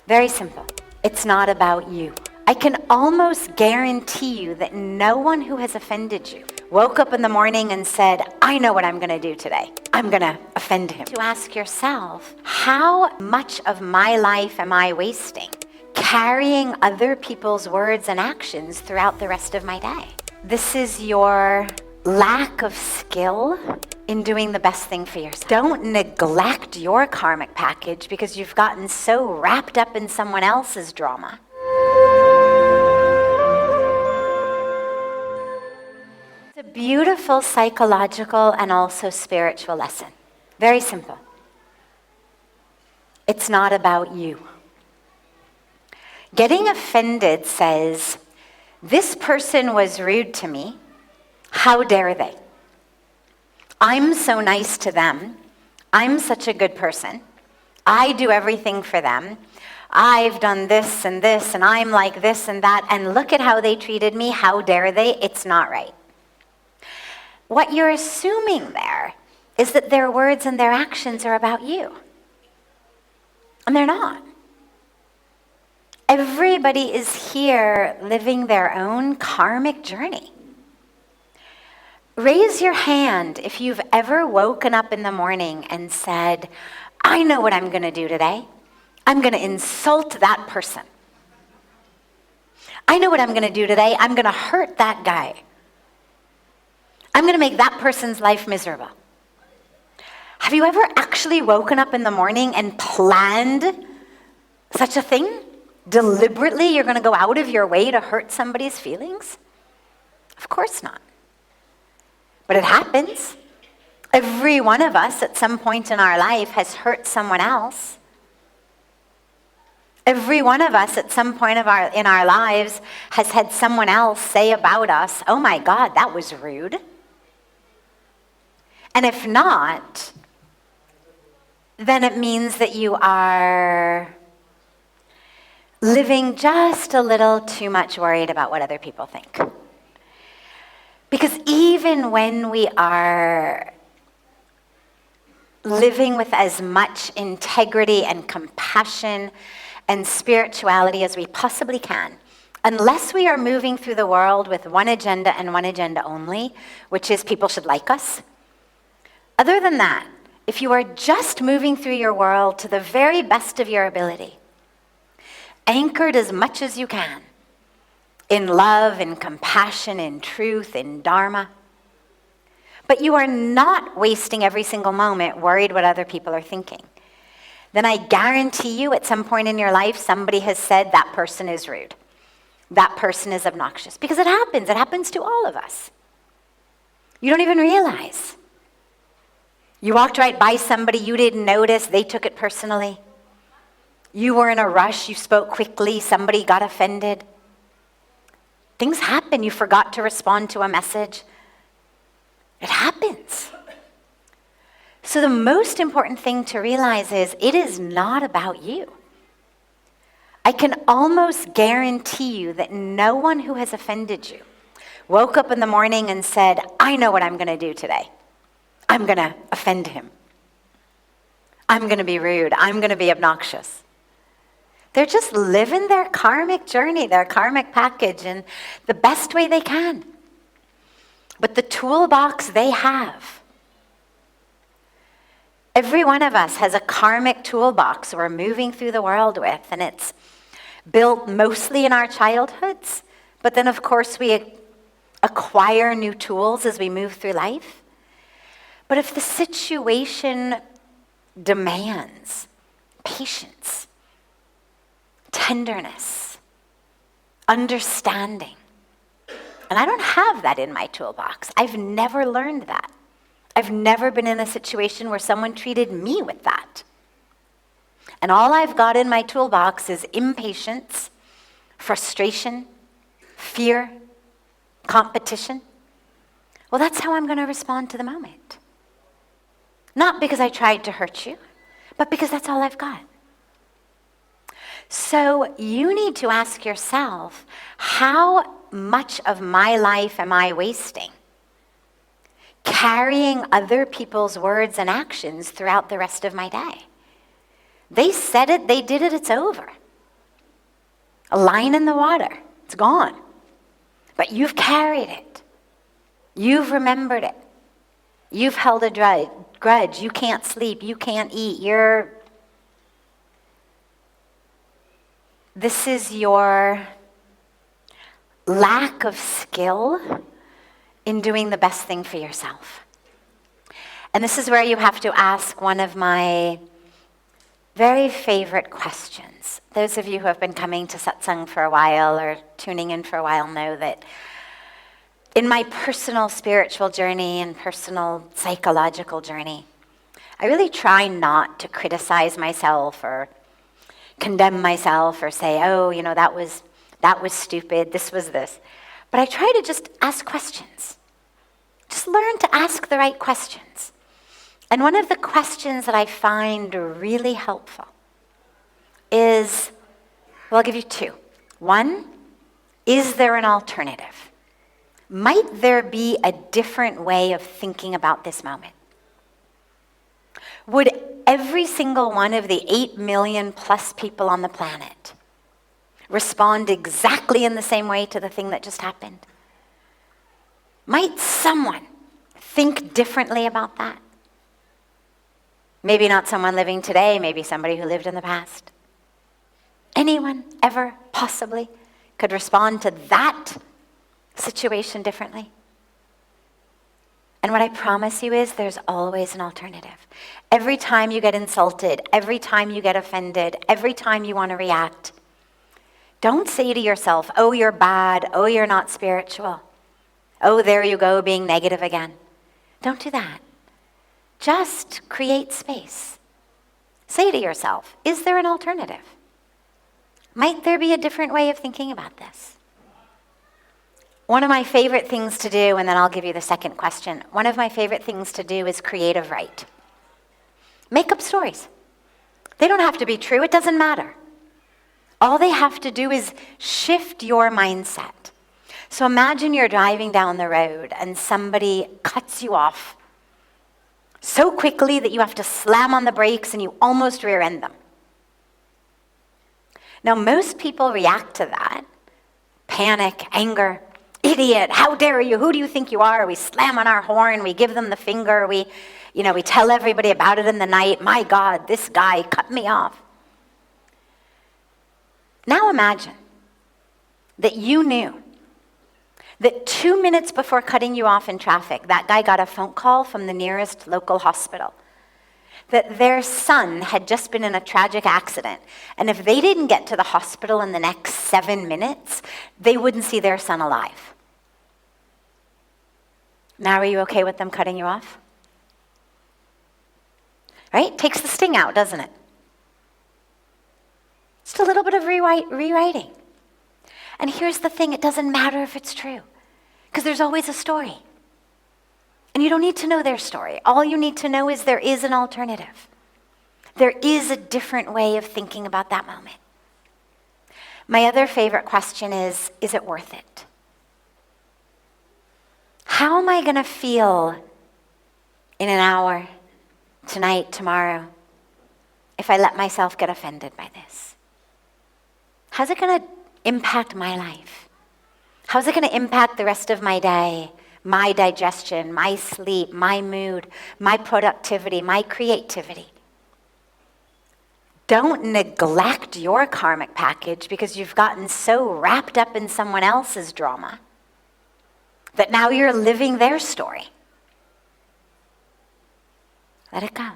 Very simple. It's not about you. I can almost guarantee you that no one who has offended you woke up in the morning and said, I know what I'm going to do today. I'm going to offend him. To ask yourself, how much of my life am I wasting carrying other people's words and actions throughout the rest of my day? This is your lack of skill in doing the best thing for yourself. Don't neglect your karmic package because you've gotten so wrapped up in someone else's drama. It's a beautiful psychological and also spiritual lesson. Very simple. It's not about you. Getting offended says, this person was rude to me. How dare they? I'm so nice to them. I'm such a good person. I do everything for them. I've done this, and I'm like this and that, and look at how they treated me. How dare they? It's not right. What you're assuming there is that their words and their actions are about you. And they're not. Everybody is here living their own karmic journey. Raise your hand if you've ever woken up in the morning and said, I know what I'm going to do today. I'm going to insult that person. I know what I'm going to do today. I'm going to hurt that guy. I'm going to make that person's life miserable. Have you ever actually woken up in the morning and planned such a thing? Deliberately, you're going to go out of your way to hurt somebody's feelings? Of course not. But it happens. Every one of us at some point in our life has hurt someone else. Every one of us at some point in our lives has had someone else say about us, oh my God, that was rude. And if not, then it means that you are living just a little too much worried about what other people think. Because even when we are living with as much integrity and compassion and spirituality as we possibly can, unless we are moving through the world with one agenda and one agenda only, which is people should like us, other than that, if you are just moving through your world to the very best of your ability, anchored as much as you can, in love, in compassion, in truth, in dharma. But you are not wasting every single moment worried what other people are thinking. Then I guarantee you at some point in your life, somebody has said that person is rude. That person is obnoxious. Because it happens. It happens to all of us. You don't even realize. You walked right by somebody, you didn't notice, they took it personally. You were in a rush, you spoke quickly, somebody got offended. Things happen. You forgot to respond to a message. It happens. So the most important thing to realize is it is not about you. I can almost guarantee you that no one who has offended you woke up in the morning and said, I know what I'm going to do today. I'm going to offend him. I'm going to be rude. I'm going to be obnoxious. They're just living their karmic journey, their karmic package in the best way they can. But the toolbox they have. Every one of us has a karmic toolbox we're moving through the world with, and it's built mostly in our childhoods, but then of course we acquire new tools as we move through life. But if the situation demands patience, tenderness, understanding. And I don't have that in my toolbox. I've never learned that. I've never been in a situation where someone treated me with that. And all I've got in my toolbox is impatience, frustration, fear, competition. Well, that's how I'm going to respond to the moment. Not because I tried to hurt you, but because that's all I've got. So you need to ask yourself, how much of my life am I wasting carrying other people's words and actions throughout the rest of my day? They said it, they did it, it's over. A line in the water. It's gone. But you've carried it. You've remembered it. You've held a grudge. You can't sleep. You can't eat. This is your lack of skill in doing the best thing for yourself. And this is where you have to ask one of my very favorite questions. Those of you who have been coming to satsang for a while or tuning in for a while know that in my personal spiritual journey and personal psychological journey, I really try not to criticize myself or condemn myself or say, oh, that was stupid, this was this. But I try to just ask questions. Just learn to ask the right questions. And one of the questions that I find really helpful is, well, I'll give you two. One, is there an alternative? Might there be a different way of thinking about this moment? Would every single one of the 8 million plus people on the planet respond exactly in the same way to the thing that just happened? Might someone think differently about that? Maybe not someone living today, maybe somebody who lived in the past. Anyone ever possibly could respond to that situation differently? And what I promise you is there's always an alternative. Every time you get insulted, every time you get offended, every time you want to react, don't say to yourself, oh, you're bad, oh, you're not spiritual, oh, there you go, being negative again. Don't do that. Just create space. Say to yourself, is there an alternative? Might there be a different way of thinking about this? One of my favorite things to do, and then I'll give you the second question, one of my favorite things to do is creative write. Make up stories. They don't have to be true, it doesn't matter. All they have to do is shift your mindset. So imagine you're driving down the road and somebody cuts you off so quickly that you have to slam on the brakes and you almost rear end them. Now, most people react to that. Panic, anger, idiot, how dare you, who do you think you are? We slam on our horn, we give them the finger, we tell everybody about it in the night. My God, this guy cut me off. Now imagine that you knew that 2 minutes before cutting you off in traffic, that guy got a phone call from the nearest local hospital that their son had just been in a tragic accident. And if they didn't get to the hospital in the next 7 minutes, they wouldn't see their son alive. Now are you okay with them cutting you off? Right? Takes the sting out, doesn't it? Just a little bit of rewriting. And here's the thing, it doesn't matter if it's true, because there's always a story. And you don't need to know their story. All you need to know is there is an alternative. There is a different way of thinking about that moment. My other favorite question is it worth it? How am I going to feel in an hour, tonight, tomorrow, if I let myself get offended by this? How's it going to impact my life? How's it going to impact the rest of my day, my digestion, my sleep, my mood, my productivity, my creativity? Don't neglect your karmic package because you've gotten so wrapped up in someone else's drama that now you're living their story. Let it go.